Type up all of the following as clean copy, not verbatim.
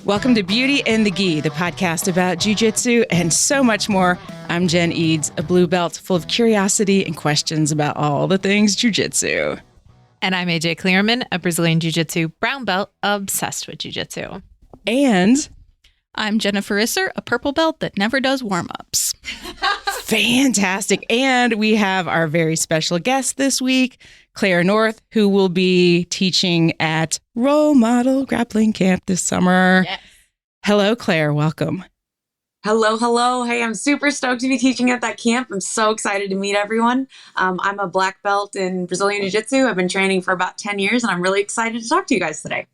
Welcome to Beauty and the Gi, the podcast about jiu-jitsu and so much more. I'm Jen Eads, a blue belt full of curiosity and questions about all the things jiu-jitsu. And I'm AJ Clearman, a Brazilian jiu-jitsu brown belt obsessed with jiu-jitsu. And I'm Jennifer Isser, a purple belt that never does warm-ups. fantastic. And we have our very special guest this week, Claire North, who will be teaching at Role Model Grappling Camp this summer. Yes. Hello, Claire. Welcome. Hello, hello. Hey, I'm super stoked to be teaching at that camp. I'm so excited to meet everyone. I'm a black belt in Brazilian Jiu-Jitsu. I've been training for about 10 years, and I'm really excited to talk to you guys today.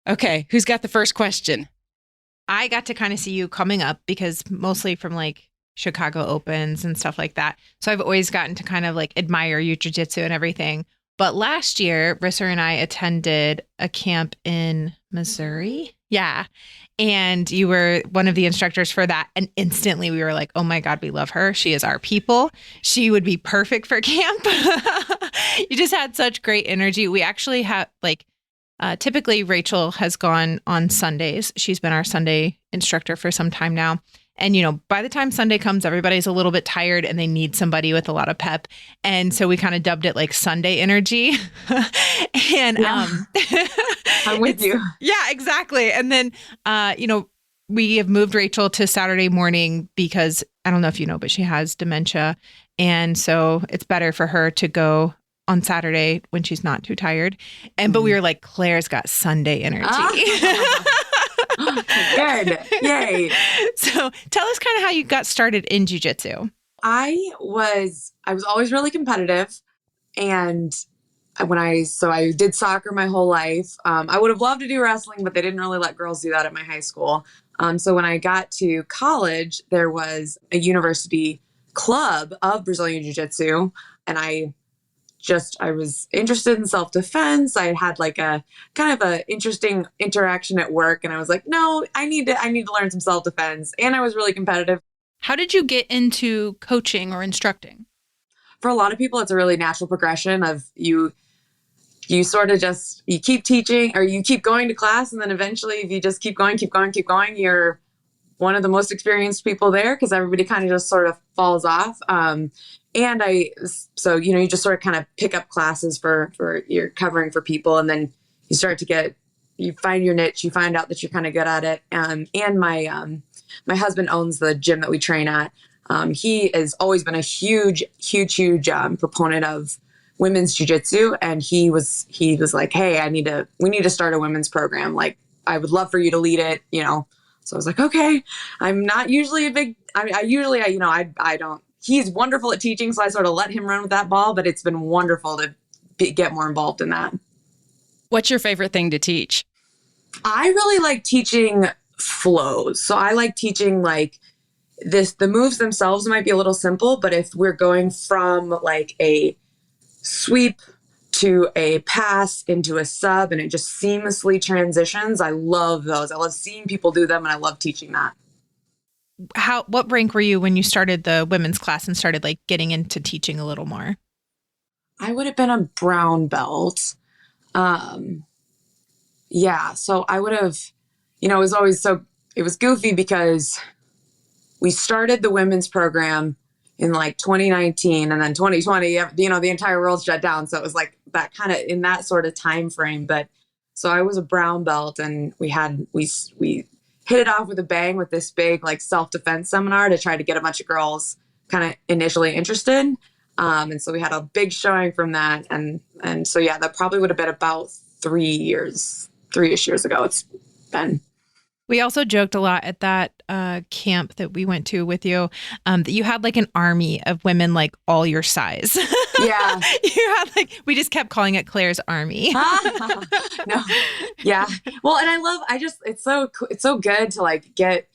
Okay, who's got the first question? I got to kind of see you coming up because mostly from like Chicago Opens and stuff like that. So I've always gotten to kind of like admire your jiu-jitsu and everything. But last year, Risser and I attended a camp in Missouri. Yeah. And you were one of the instructors for that. And instantly we were like, oh my God, we love her. She is our people. She would be perfect for camp. You just had such great energy. We actually have like, typically Rachel has gone on Sundays. She's been our Sunday instructor for some time now. And, you know, by the time Sunday comes, everybody's a little bit tired and they need somebody with a lot of pep. And so we kind of dubbed it like Sunday energy. And I'm with you. Yeah, exactly. And then, we have moved Rachel to Saturday morning because I don't know if you know, but she has dementia. And so it's better for her to go on Saturday when she's not too tired. But we were like, Claire's got Sunday energy. Good. Yay. So tell us kind of how you got started in jiu-jitsu. I was always really competitive. And I did soccer my whole life. I would have loved to do wrestling, but they didn't really let girls do that at my high school. So when I got to college, there was a university club of Brazilian Jiu-Jitsu. And I was interested in self-defense. I had like a kind of a interesting interaction at work. And I was like, no, I need to learn some self-defense. And I was really competitive. How did you get into coaching or instructing? For a lot of people, it's a really natural progression of you sort of you keep teaching or you keep going to class. And then eventually if you just keep going, you're one of the most experienced people there because everybody kind of just sort of falls off. You just sort of kind of pick up classes for you're covering for people. And then you find your niche, you find out that you're kind of good at it. And my husband owns the gym that we train at. He has always been a huge proponent of women's jiu-jitsu. And he was like, hey, we need to start a women's program. Like, I would love for you to lead it, you know? So I was like, okay, I'm not usually I don't. He's wonderful at teaching, so I sort of let him run with that ball, but it's been wonderful to get more involved in that. What's your favorite thing to teach? I really like teaching flows. So I like teaching like the moves themselves might be a little simple, but if we're going from like a sweep to a pass into a sub and it just seamlessly transitions, I love those. I love seeing people do them and I love teaching that. What rank were you when you started the women's class and started like getting into teaching a little more? I would have been a brown belt. So I would have, it was goofy because we started the women's program in like 2019 and then 2020, the entire world shut down. So it was like that kind of in that sort of time frame. But so I was a brown belt and we hit it off with a bang with this big like self-defense seminar to try to get a bunch of girls kind of initially interested. And so we had a big showing from that. And so, yeah, that probably would have been about 3-ish years ago. It's been. We also joked a lot at that camp that we went to with you that you had like an army of women like all your size. Yeah. You had we just kept calling it Claire's Army. No. Yeah. Well, and it's so good to like get,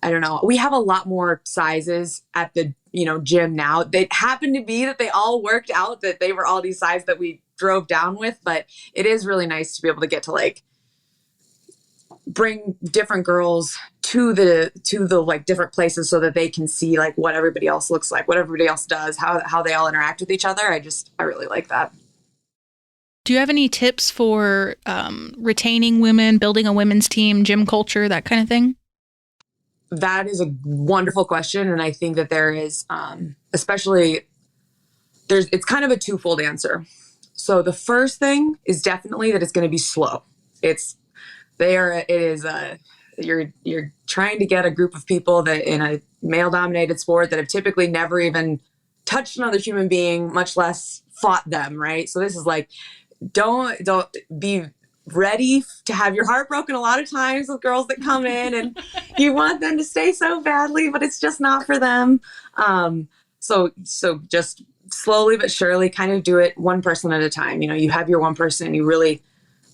I don't know, we have a lot more sizes at the, gym now. They happen to be that they all worked out that they were all these sizes that we drove down with, but it is really nice to be able to get to like bring different girls to the like different places so that they can see like what everybody else looks like, what everybody else does, how they all interact with each other. I really like that. Do you have any tips for retaining women, building a women's team, gym culture, that kind of thing? That is a wonderful question. And I think that there is, it's kind of a twofold answer. So the first thing is definitely that it's going to be slow. You're trying to get a group of people that in a male dominated sport that have typically never even touched another human being, much less fought them. Right. So this is like, don't be ready to have your heart broken a lot of times with girls that come in and you want them to stay so badly, but it's just not for them. So just slowly but surely kind of do it one person at a time. You have your one person, you really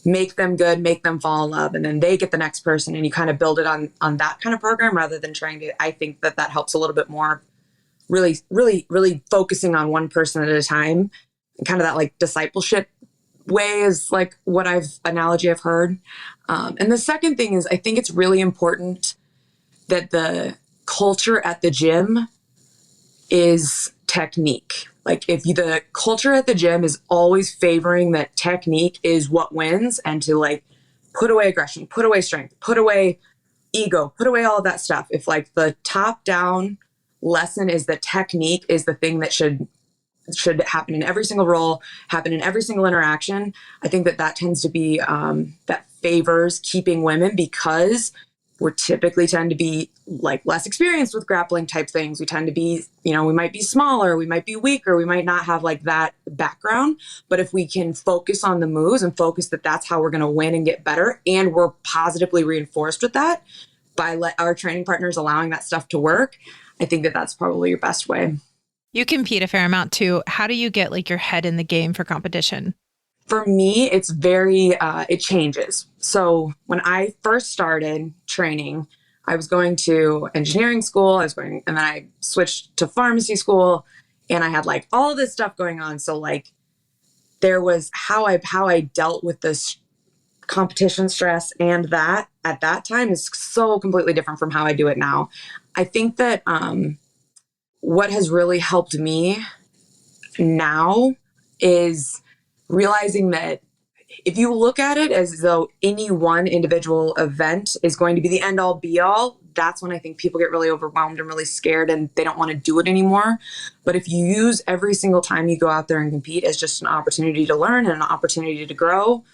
make them good, make them fall in love, and then they get the next person and you kind of build it on that kind of program rather than I think that helps a little bit more, really, really, really focusing on one person at a time, and kind of that like discipleship way is like what analogy I've heard. And the second thing is I think it's really important that the culture at the gym is technique. Like the culture at the gym is always favoring that technique is what wins, and to like put away aggression, put away strength, put away ego, put away all of that stuff. If like the top down lesson is that technique is the thing that should happen in every single role, happen in every single interaction, I think that tends to be that favors keeping women, because we're typically tend to be like less experienced with grappling type things. We tend to be, we might be smaller, we might be weaker, we might not have like that background. But if we can focus on the moves and focus that that's how we're going to win and get better, and we're positively reinforced with that by our training partners allowing that stuff to work, I think that that's probably your best way. You compete a fair amount too. How do you get like your head in the game for competition? For me, it's it changes. So when I first started training, I was going to engineering school, and then I switched to pharmacy school, and I had like all this stuff going on. So like there was how I dealt with this competition stress, and that at that time is so completely different from how I do it now. I think that, what has really helped me now is realizing that if you look at it as though any one individual event is going to be the end all be all, that's when I think people get really overwhelmed and really scared and they don't want to do it anymore. But if you use every single time you go out there and compete as just an opportunity to learn and an opportunity to grow,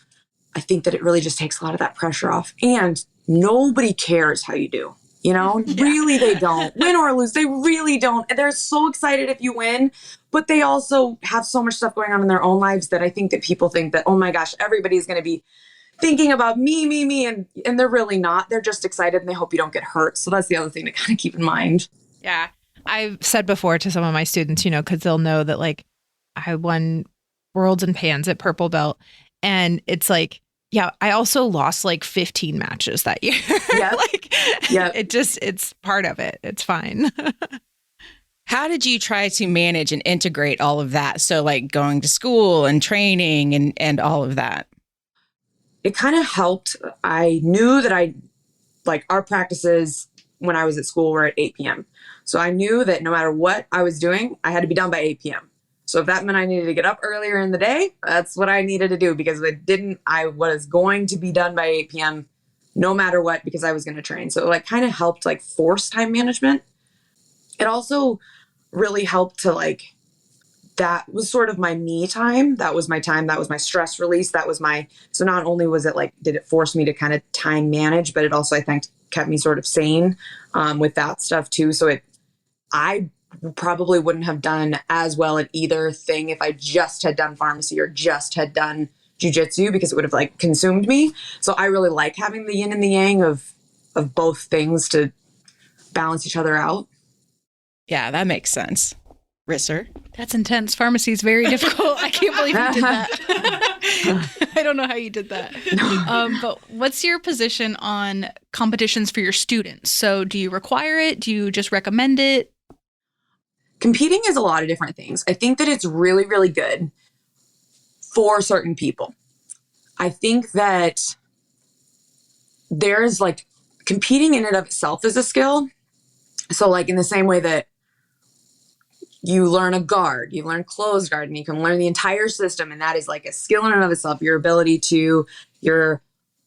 I think that it really just takes a lot of that pressure off. And nobody cares how you do. Really, they don't. Win or lose, they really don't. And they're so excited if you win, but they also have so much stuff going on in their own lives that I think that people think that, oh my gosh, everybody's going to be thinking about me. And they're really not. They're just excited and they hope you don't get hurt. So that's the other thing to kind of keep in mind. Yeah. I've said before to some of my students, because they'll know that like I won worlds and pans at purple belt. And it's like, yeah, I also lost like 15 matches that year. Yeah. It's part of it. It's fine. How did you try to manage and integrate all of that? So like going to school and training and all of that. It kind of helped. I knew that our practices when I was at school were at 8 p.m. So I knew that no matter what I was doing, I had to be done by 8 p.m. So if that meant I needed to get up earlier in the day, that's what I needed to do, because I was going to be done by 8 p.m. no matter what, because I was going to train. So it like kind of helped like force time management. It also really helped to that was sort of my me time. That was my time. That was my stress release. So not only was it like, did it force me to kind of time manage, but it also, I think, kept me sort of sane with that stuff too. So I probably wouldn't have done as well at either thing if I just had done pharmacy or just had done jujitsu, because it would have like consumed me. So I really like having the yin and the yang of both things to balance each other out. Yeah, that makes sense. Risser. That's intense. Pharmacy is very difficult. I can't believe you did that. I don't know how you did that. But what's your position on competitions for your students? So do you require it? Do you just recommend it? Competing is a lot of different things. I think that it's really, really good for certain people. I think that there's like competing in and of itself is a skill. So like in the same way that you learn a guard, you learn closed guard, and you can learn the entire system. And that is like a skill in and of itself. Your ability to, your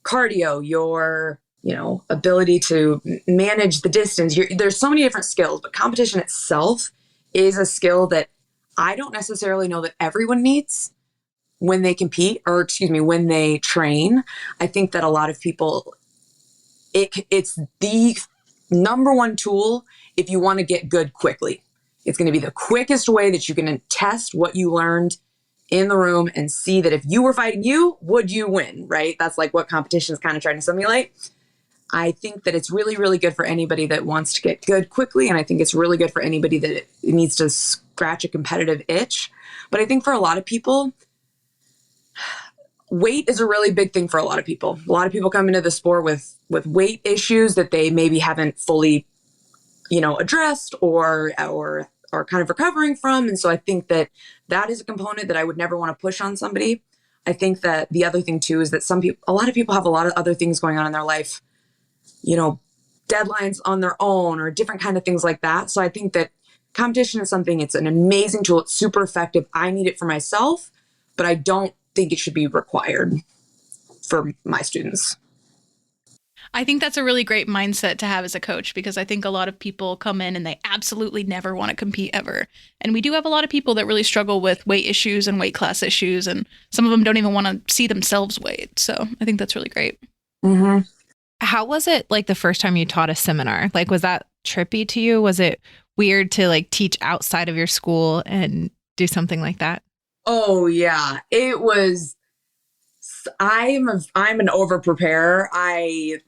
cardio, your, ability to manage the distance. There's so many different skills, but competition itself is a skill that I don't necessarily know that everyone needs when they compete, or when they train. I think that a lot of people, it's the number one tool if you want to get good quickly. It's going to be the quickest way that you can test what you learned in the room and see that if you were fighting you, would you win, right? That's like what competition is kind of trying to simulate. I think that it's really, really good for anybody that wants to get good quickly. And I think it's really good for anybody that needs to scratch a competitive itch. But I think for a lot of people, weight is a really big thing for a lot of people. A lot of people come into the sport with weight issues that they maybe haven't fully, addressed or kind of recovering from. And so I think that is a component that I would never want to push on somebody. I think that the other thing too is that a lot of people have a lot of other things going on in their life, deadlines on their own or different kind of things like that. So I think that competition is something, it's an amazing tool. It's super effective. I need it for myself, but I don't think it should be required for my students. I think that's a really great mindset to have as a coach, because I think a lot of people come in and they absolutely never want to compete ever. And we do have a lot of people that really struggle with weight issues and weight class issues, and some of them don't even want to see themselves weighed. So I think that's really great. Mm-hmm. How was it like the first time you taught a seminar? Like, was that trippy to you? Was it weird to like teach outside of your school and do something like that? Oh yeah, it was. I'm an over preparer. I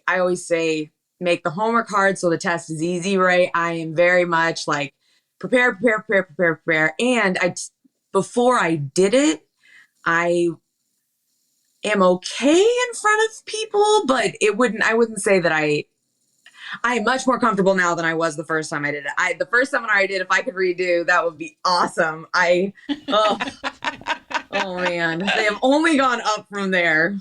always say, make the homework hard so the test is easy, right? I am very much like prepare. And before I did it, I am okay in front of people, but I wouldn't say that I'm much more comfortable now than I was the first time I did it. The first seminar I did, if I could redo, that would be awesome. Oh man, they have only gone up from there.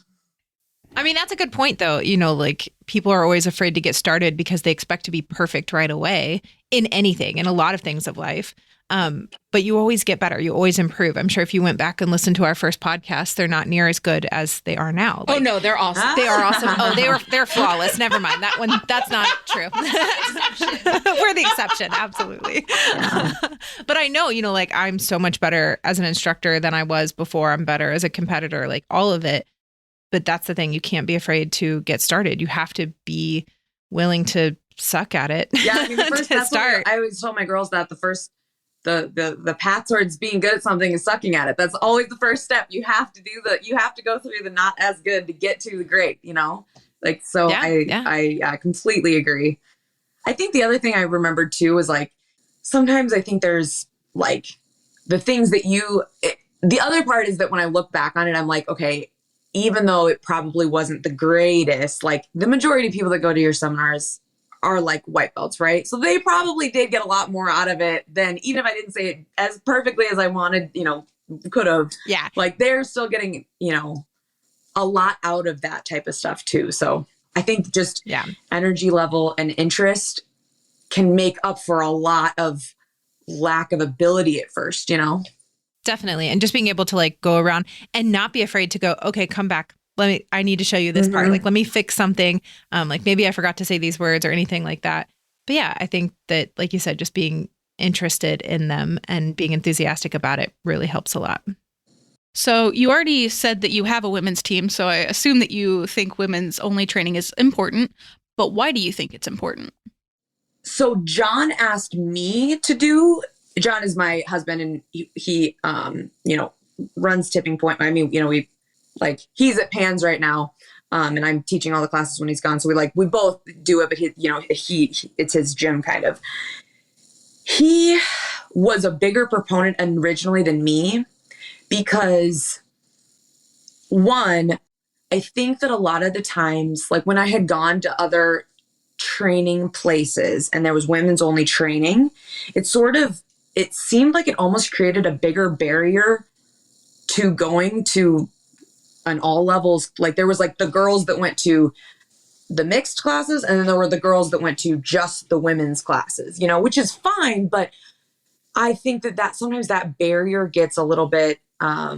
I mean, that's a good point though. Like people are always afraid to get started because they expect to be perfect right away in anything, in a lot of things of life. But you always get better. You always improve. I'm sure if you went back and listened to our first podcast, they're not near as good as they are now. Like, oh no, they're awesome. They are awesome. Oh, they're flawless. Never mind that one. That's not true. We're the exception. Absolutely. Yeah. But I know, like I'm so much better as an instructor than I was before. I'm better as a competitor, like all of it. But that's the thing. You can't be afraid to get started. You have to be willing to suck at it. Yeah. I mean, the first to start. I always tell my girls that the path towards being good at something is sucking at it. That's always the first step. You have to go through the not as good to get to the great, like, so yeah. I completely agree. I think the other thing I remembered too was like, sometimes I think there's like the things that the other part is that when I look back on it, I'm like, okay, even though it probably wasn't the greatest, like the majority of people that go to your seminars are like white belts, right? So they probably did get a lot more out of it than, even if I didn't say it as perfectly as I wanted, could have. Yeah. Like they're still getting, a lot out of that type of stuff too. So I think just energy level and interest can make up for a lot of lack of ability at first, Definitely. And just being able to like go around and not be afraid to go, okay, come back. I need to show you this part. Like, let me fix something. Like maybe I forgot to say these words or anything like that. But yeah, I think that, like you said, just being interested in them and being enthusiastic about it really helps a lot. So you already said that you have a women's team. So I assume that you think women's only training is important, but why do you think it's important? So John asked me John is my husband, and he runs Tipping Point. I mean, he's at Pans right now. And I'm teaching all the classes when he's gone. So we both do it, but it's his gym kind of. He was a bigger proponent originally than me because, one, I think that a lot of the times, like when I had gone to other training places and there was women's only training, it seemed like it almost created a bigger barrier to going to on all levels. Like there was like the girls that went to the mixed classes, and then there were the girls that went to just the women's classes, which is fine. But I think that sometimes that barrier gets a little bit, I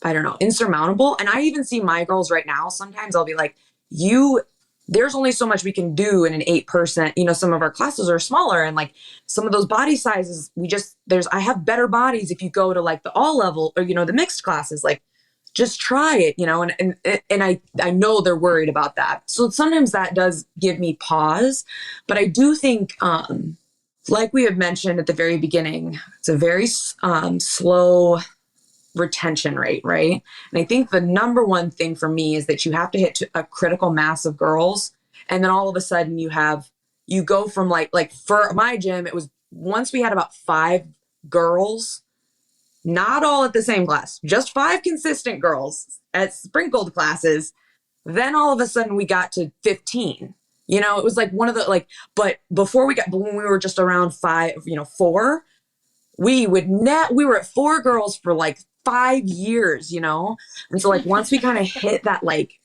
don't know, insurmountable. And I even see my girls right now. Sometimes I'll be like, there's only so much we can do in an 8%. Some of our classes are smaller, and like some of those body sizes, I have better bodies if you go to like the all level or, the mixed classes, like just try it, and I know they're worried about that. So sometimes that does give me pause, but I do think, like we had mentioned at the very beginning, it's a very slow retention rate, right? And I think the number one thing for me is that you have to hit a critical mass of girls. And then all of a sudden you go from like for my gym, it was once we had about 5 girls, not all at the same class, just 5 consistent girls at sprinkled classes. Then all of a sudden we got to 15. It was like one of the but when we were just around 5, 4, we were at 4 girls for like 5 years, And so like once we kind of hit that,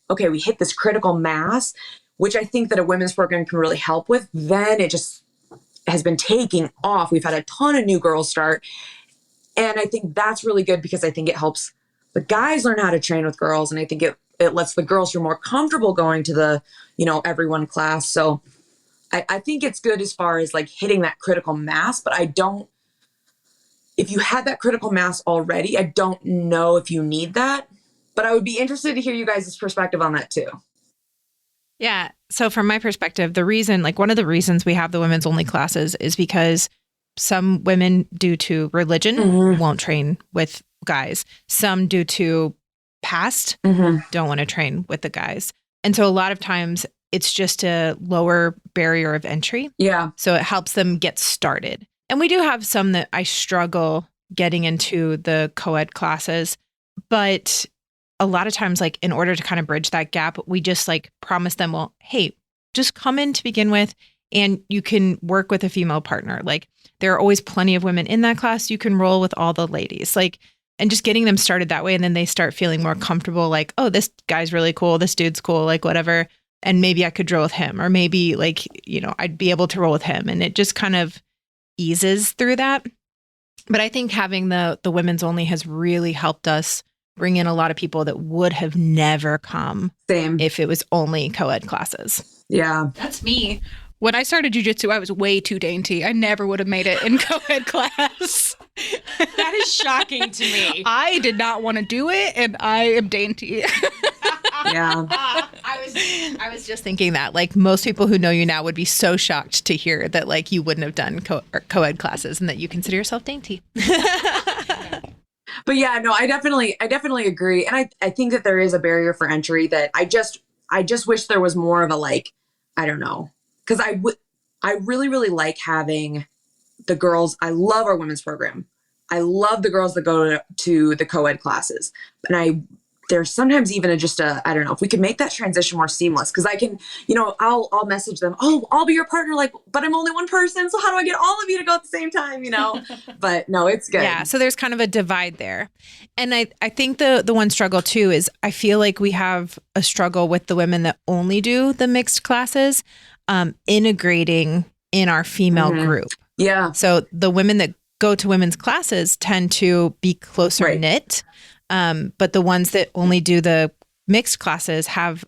okay, we hit this critical mass, which I think that a women's program can really help with, then it just has been taking off. We've had a ton of new girls start. And I think that's really good because I think it helps the guys learn how to train with girls. And I think it lets the girls feel more comfortable going to the, everyone class. So I think it's good as far as like hitting that critical mass, but if you had that critical mass already, I don't know if you need that, but I would be interested to hear you guys' perspective on that too. Yeah. So from my perspective, one of the reasons we have the women's only classes is because some women, due to religion, won't train with guys. Some, due to past, don't want to train with the guys. And so a lot of times it's just a lower barrier of entry. Yeah. So it helps them get started. And we do have some that I struggle getting into the co-ed classes, but a lot of times, like in order to kind of bridge that gap, we just like promise them, well, hey, just come in to begin with and you can work with a female partner. Like there are always plenty of women in that class. You can roll with all the ladies, and just getting them started that way. And then they start feeling more comfortable, like, oh, this guy's really cool. This dude's cool, like whatever. And maybe I could roll with him, or maybe I'd be able to roll with him. And it just kind of eases through that. But I think having the women's only has really helped us bring in a lot of people that would have never come if it was only co-ed classes. Yeah. That's me. When I started jiu-jitsu, I was way too dainty. I never would have made it in co-ed class. That is shocking to me. I did not want to do it, and I am dainty. Yeah. I was just thinking that, like, most people who know you now would be so shocked to hear that, like, you wouldn't have done co-ed classes and that you consider yourself dainty. But yeah, no, I definitely agree. And I think that there is a barrier for entry that I just wish there was more of a, I don't know. Because I really, really like having the girls. I love our women's program. I love the girls that go to the co-ed classes. And there's sometimes even I don't know, if we could make that transition more seamless, because I can, I'll message them, oh, I'll be your partner, but I'm only one person. So how do I get all of you to go at the same time, But no, it's good. Yeah. So there's kind of a divide there. And I think the one struggle too is I feel like we have a struggle with the women that only do the mixed classes, integrating in our female group. Yeah. So the women that go to women's classes tend to be closer knit. But the ones that only do the mixed classes have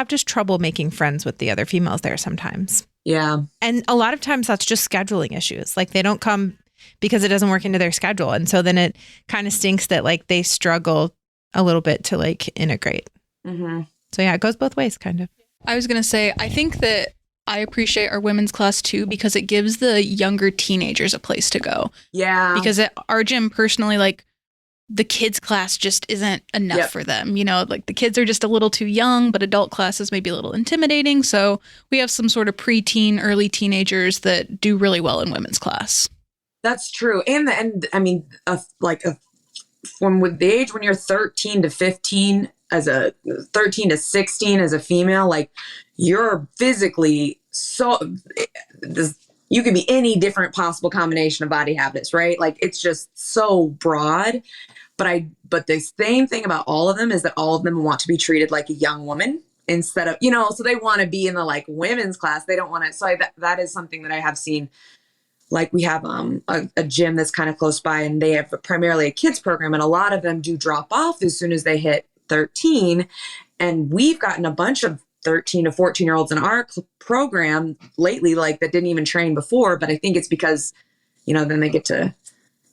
just trouble making friends with the other females there sometimes. Yeah. And a lot of times that's just scheduling issues. Like they don't come because it doesn't work into their schedule. And so then it kind of stinks that like they struggle a little bit to like integrate. Mm-hmm. So yeah, it goes both ways kind of. I was going to say, I think that I appreciate our women's class too, because it gives the younger teenagers a place to go. Yeah. Because at our gym, personally, like the kids class just isn't enough for them. Like the kids are just a little too young, but adult classes may be a little intimidating. So we have some sort of preteen, early teenagers that do really well in women's class. That's true. And I mean, from with the age when you're 13 to 15, as a 13 to 16 as a female, like you're physically you could be any different possible combination of body habits, right? Like it's just so broad. But the same thing about all of them is that all of them want to be treated like a young woman instead of, so they want to be in the like women's class. They don't want to. So that is something that I have seen like we have a gym that's kind of close by, and they have primarily a kids program, and a lot of them do drop off as soon as they hit 13. And we've gotten a bunch of 13 to 14-year-olds in our program lately, like that didn't even train before. But I think it's because, then they get to,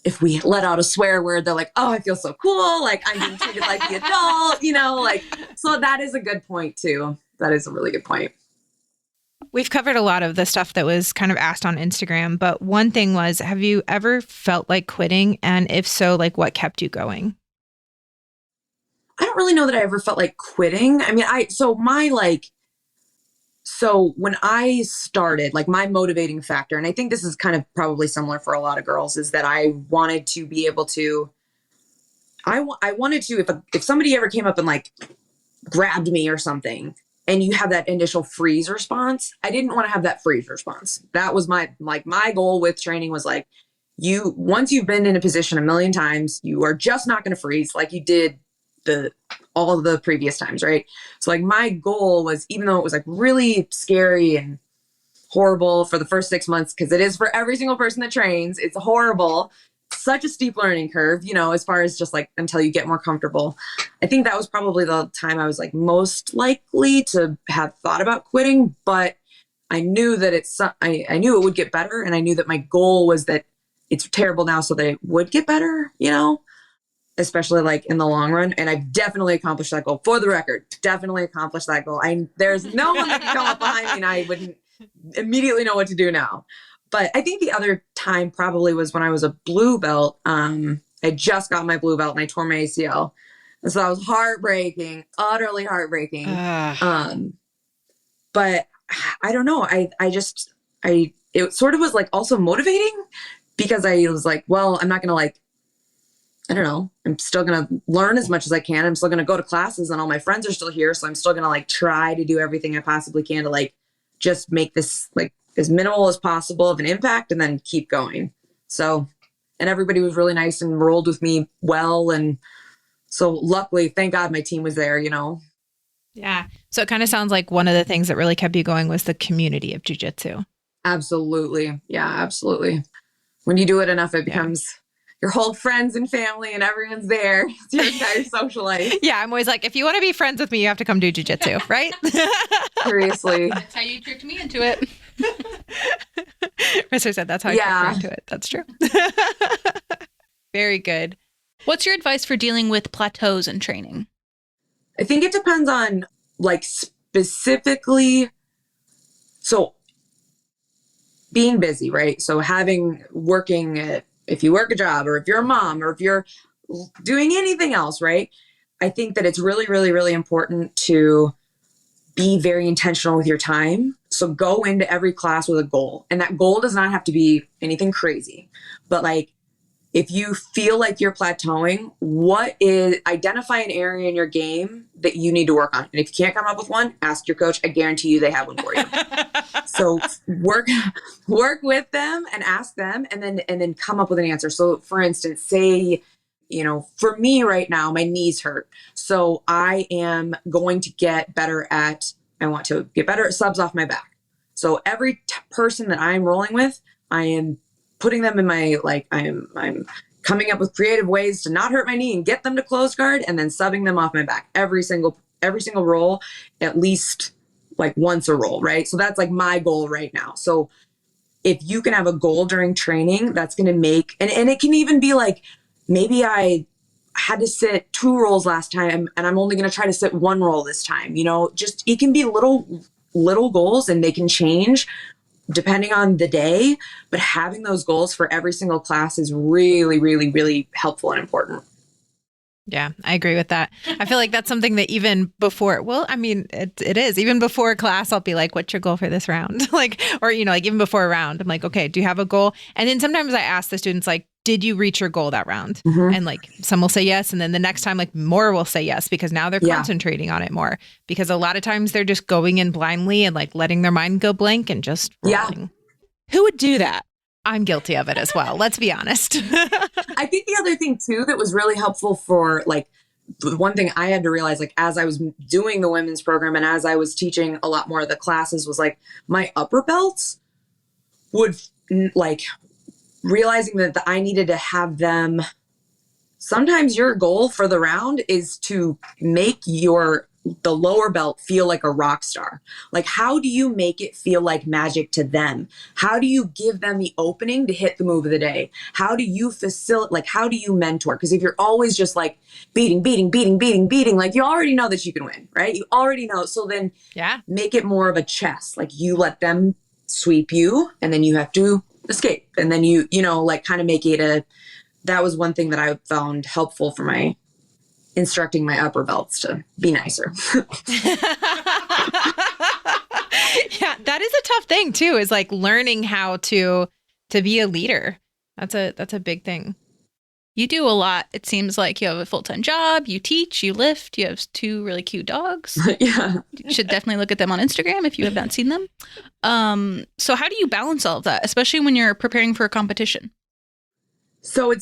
if we let out a swear word, they're like, oh, I feel so cool. Like I'm being treated like the adult, so that is a good point too. That is a really good point. We've covered a lot of the stuff that was kind of asked on Instagram, but one thing was, have you ever felt like quitting? And if so, like what kept you going? I don't really know that I ever felt like quitting. I mean, so when I started, like my motivating factor, and I think this is kind of probably similar for a lot of girls, is that I wanted to be able to, I wanted to, if somebody ever came up and like grabbed me or something, and you have that initial freeze response, I didn't want to have that freeze response. That was my goal with training was like, once you've been in a position a million times, you are just not going to freeze like you did all of the previous times, right? So like my goal was, even though it was like really scary and horrible for the first 6 months, because it is for every single person that trains, it's horrible, such a steep learning curve, as far as just like until you get more comfortable. I think that was probably the time I was like most likely to have thought about quitting, but I knew that I knew it would get better, and I knew that my goal was that it's terrible now so that it would get better, especially like in the long run. And I've definitely accomplished that goal. For the record, definitely accomplished that goal. There's no one that can come up behind me and I wouldn't immediately know what to do now. But I think the other time probably was when I was a blue belt. I just got my blue belt and I tore my ACL. And so that was heartbreaking, utterly heartbreaking. But I don't know. It sort of was like also motivating, because I was like, well, I'm not going to I don't know. I'm still going to learn as much as I can. I'm still going to go to classes and all my friends are still here. So I'm still going to try to do everything I possibly can to just make this as minimal as possible of an impact and then keep going. So, and everybody was really nice and rolled with me well. And so luckily, thank God my team was there, Yeah. So it kind of sounds like one of the things that really kept you going was the community of jiu-jitsu. Absolutely. Yeah, absolutely. When you do it enough, it becomes your whole friends and family and everyone's there. It's your entire social life. Yeah, I'm always like, if you want to be friends with me, you have to come do jiu-jitsu, right? Seriously. That's how you tricked me into it. Rissa said that's how I tricked me into it. That's true. Very good. What's your advice for dealing with plateaus in training? I think it depends on specifically, so being busy, right? So if you work a job, or if you're a mom, or if you're doing anything else, right? I think that it's really, really, really important to be very intentional with your time. So go into every class with a goal. And that goal does not have to be anything crazy. But if you feel like you're plateauing, identify an area in your game that you need to work on. And if you can't come up with one, ask your coach. I guarantee you they have one for you. So work with them and ask them, and then come up with an answer. So for instance, say, for me right now, my knees hurt. So I am going to get better at subs off my back. So every person that I'm rolling with, I am putting them in my, I'm coming up with creative ways to not hurt my knee and get them to close guard, and then subbing them off my back every single roll, at least once a roll, right? So that's my goal right now. So if you can have a goal during training, that's going to make, and it can even be maybe I had to sit 2 rolls last time and I'm only going to try to sit 1 roll this time, just, it can be little goals, and they can change depending on the day, but having those goals for every single class is really, really, really helpful and important. Yeah, I agree with that. I feel like that's something that even before, it is. Even before class, I'll be like, what's your goal for this round? Even before a round, I'm like, okay, do you have a goal? And then sometimes I ask the students, did you reach your goal that round? Mm-hmm. And some will say yes. And then the next time, more will say yes, because now they're concentrating on it more. Because a lot of times they're just going in blindly and letting their mind go blank and just rolling. Yeah. Who would do that? I'm guilty of it as well. Let's be honest. I think the other thing too that was really helpful for the one thing I had to realize, as I was doing the women's program and as I was teaching a lot more of the classes, was my upper belts would realizing that I needed to have them. Sometimes your goal for the round is to make the lower belt feel like a rock star. Like, how do you make it feel like magic to them? How do you give them the opening to hit the move of the day? How do you facilitate, like, how do you mentor? Because if you're always just like beating, like, you already know that you can win, right? You already know. So then make it more of a chess. Like, you let them sweep you and then you have to escape. And then you know, like, kind of make it that was one thing that I found helpful for my instructing my upper belts to be nicer. Yeah, that is a tough thing too, is like learning how to be a leader. That's a big thing. You do a lot. It seems like you have a full-time job, you teach, you lift, you have 2 really cute dogs. Yeah. You should definitely look at them on Instagram if you have not seen them. So how do you balance all of that, especially when you're preparing for a competition? So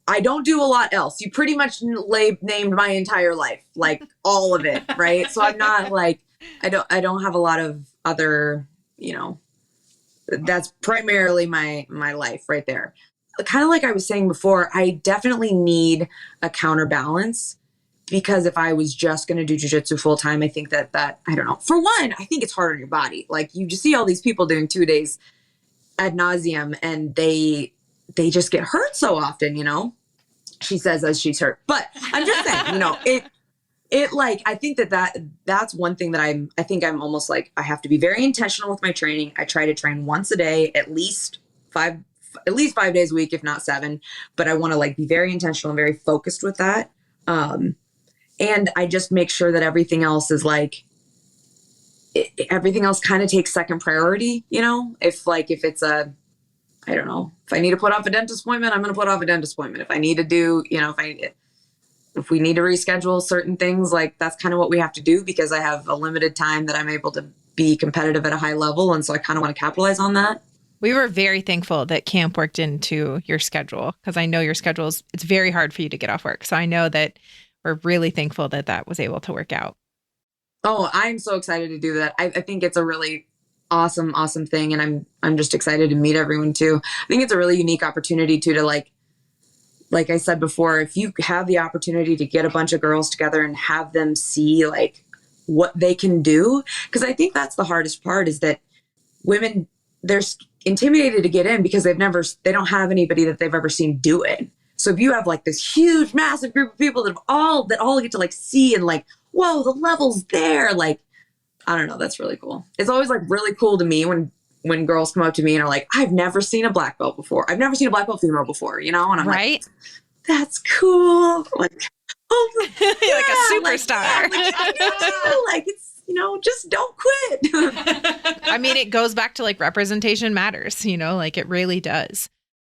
I don't do a lot else. You pretty much named my entire life, like all of it, right? So I'm not like, I don't have a lot of other, you know, that's primarily my life right there. Kind of like I was saying before, I definitely need a counterbalance, because if I was just going to do jiu-jitsu full time, I think that I don't know. For one, I think it's hard on your body. Like, you just see all these people doing 2 days ad nauseum, and they just get hurt so often, you know. She says as she's hurt, but I'm just saying, you know, it like, I think that's one thing that I think I'm almost like, I have to be very intentional with my training. I try to train once a day, at least 5 days a week, if not 7, but I want to like be very intentional and very focused with that. And I just make sure that everything else is like, everything else kind of takes second priority, you know. If it's I don't know, if I need to put off a dentist appointment, I'm going to put off a dentist appointment. If I need to do, you know, if we need to reschedule certain things, like, that's kind of what we have to do, because I have a limited time that I'm able to be competitive at a high level. And so I kind of want to capitalize on that. We were very thankful that camp worked into your schedule, because I know your schedules, it's very hard for you to get off work. So I know that we're really thankful that was able to work out. Oh, I'm so excited to do that. I think it's a really awesome thing. And I'm just excited to meet everyone too. I think it's a really unique opportunity too, to like I said before, if you have the opportunity to get a bunch of girls together and have them see like what they can do. Cause I think that's the hardest part, is that women, they're intimidated to get in because they don't have anybody that they've ever seen do it. So if you have like this huge, massive group of people that all get to like see and like, whoa, the level's there. Like, I don't know. That's really cool. It's always like really cool to me when girls come up to me and are like, I've never seen a black belt before. I've never seen a black belt female before, you know? And I'm right? like, that's cool. Like, oh, you're like a superstar. Like, it's, you know, just don't quit. I mean, it goes back to like representation matters, you know, like it really does.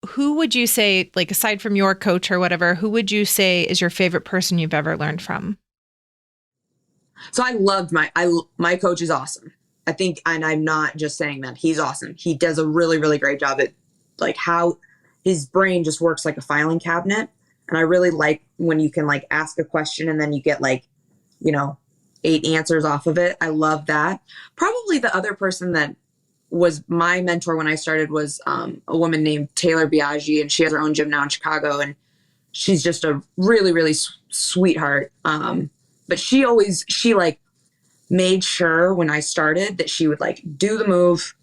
Who would you say, like, aside from your coach or whatever, who would you say is your favorite person you've ever learned from? So I loved my coach is awesome. I think, and I'm not just saying that, he's awesome. He does a really, really great job at like how his brain just works like a filing cabinet. And I really like when you can like ask a question and then you get like, you know, 8 answers off of it. I love that. Probably the other person that was my mentor when I started was a woman named Taylor Biaggi, and she has her own gym now in Chicago, and she's just a really, really sweetheart. But she like made sure when I started that she would like do the move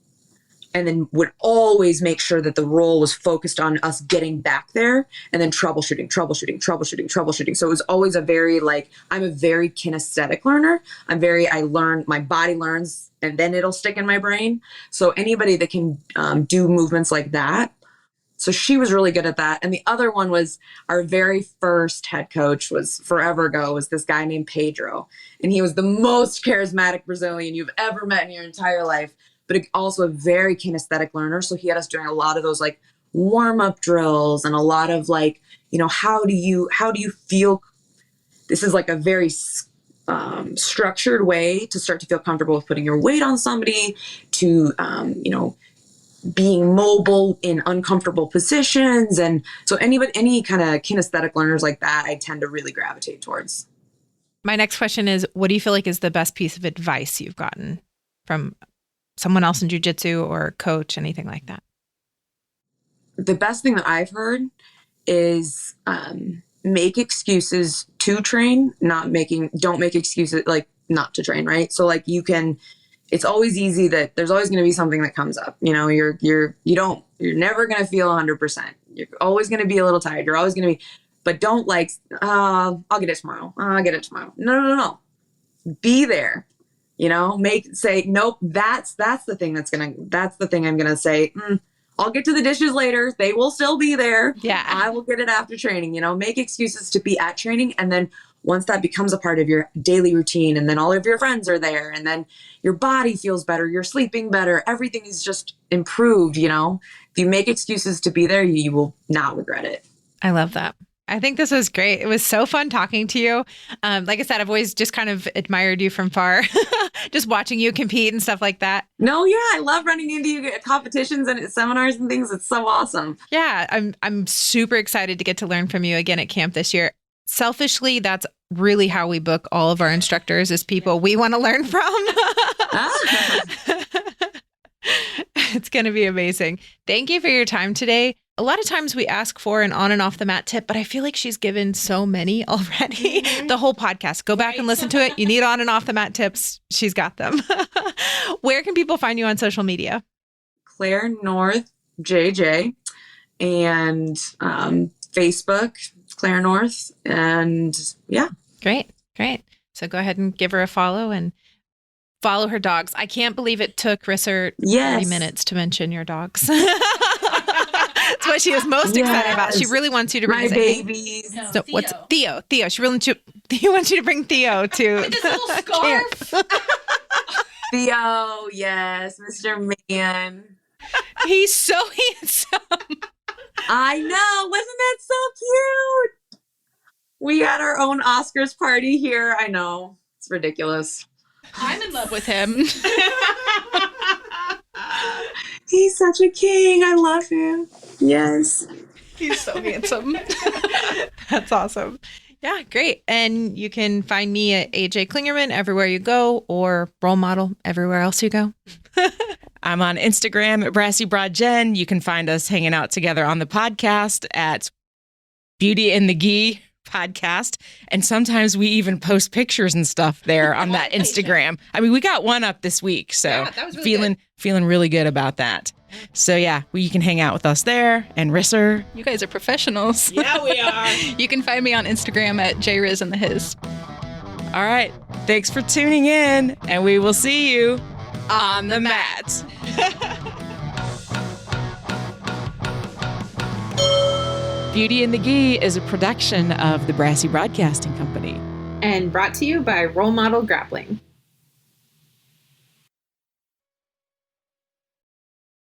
and then would always make sure that the roll was focused on us getting back there and then troubleshooting. So it was always a very like, I'm a very kinesthetic learner. I learn, my body learns and then it'll stick in my brain. So anybody that can do movements like that. So she was really good at that. And the other one was our very first head coach was forever ago, was this guy named Pedro. And he was the most charismatic Brazilian you've ever met in your entire life, but also a very kinesthetic learner. So he had us doing a lot of those like warm-up drills and a lot of like, you know, how do you feel? This is like a very structured way to start to feel comfortable with putting your weight on somebody, to, you know, being mobile in uncomfortable positions. And so any kind of kinesthetic learners like that, I tend to really gravitate towards. My next question is, what do you feel like is the best piece of advice you've gotten from someone else in jiu-jitsu or a coach, anything like that? the best thing that I've heard is make excuses to train, don't make excuses like not to train, right? So like it's always easy that there's always going to be something that comes up. You know, you're never going to feel 100%. You're always going to be a little tired. You're always going to be, but don't like, I'll get it tomorrow. I'll get it tomorrow. No. Be there, you know, say, nope, that's the thing I'm going to say. I'll get to the dishes later. They will still be there. Yeah. I will get it after training, you know, make excuses to be at training. And then once that becomes a part of your daily routine, and then all of your friends are there, and then your body feels better, you're sleeping better, everything is just improved, you know. If you make excuses to be there, you will not regret it. I love that. I think this was great. It was so fun talking to you. Like I said, I've always just kind of admired you from far, just watching you compete and stuff like that. No, yeah, I love running into you at competitions and at seminars and things. It's so awesome. Yeah, I'm super excited to get to learn from you again at camp this year. Selfishly, that's really how we book all of our instructors, is people we want to learn from. It's going to be amazing. Thank you for your time today. A lot of times we ask for an on and off the mat tip, but I feel like she's given so many already. The whole podcast. Go back and listen to it. You need on and off the mat tips. She's got them. Where can people find you on social media? Claire North JJ, and Facebook, Claire North, and yeah. Great. So go ahead and give her a follow and follow her dogs. I can't believe it took Risser 30 minutes to mention your dogs. That's what she was most excited about. She really wants you to bring my babies. No, so Theo. What's Theo? She really wants you to bring Theo to with this little scarf. Theo, yes, Mr. Man. He's so handsome. I know. Wasn't that so cute? We had our own Oscars party here. I know. It's ridiculous. I'm in love with him. He's such a king. I love him. Yes. He's so handsome. That's awesome. Yeah, great. And you can find me at AJ Klingerman everywhere you go, or Role Model everywhere else you go. I'm on Instagram at Brassy Broad Jen. You can find us hanging out together on the podcast at Beauty in the Gi podcast. And sometimes we even post pictures and stuff there on that Instagram. I mean, we got one up this week, so yeah, that was really feeling really good about that. So yeah, you can hang out with us there. And Risser. You guys are professionals. Yeah, we are. You can find me on Instagram at JRiz and the His. All right. Thanks for tuning in, and we will see you on the mat. Beauty in the Gi is a production of the Brassy Broadcasting Company. And brought to you by Role Model Grappling.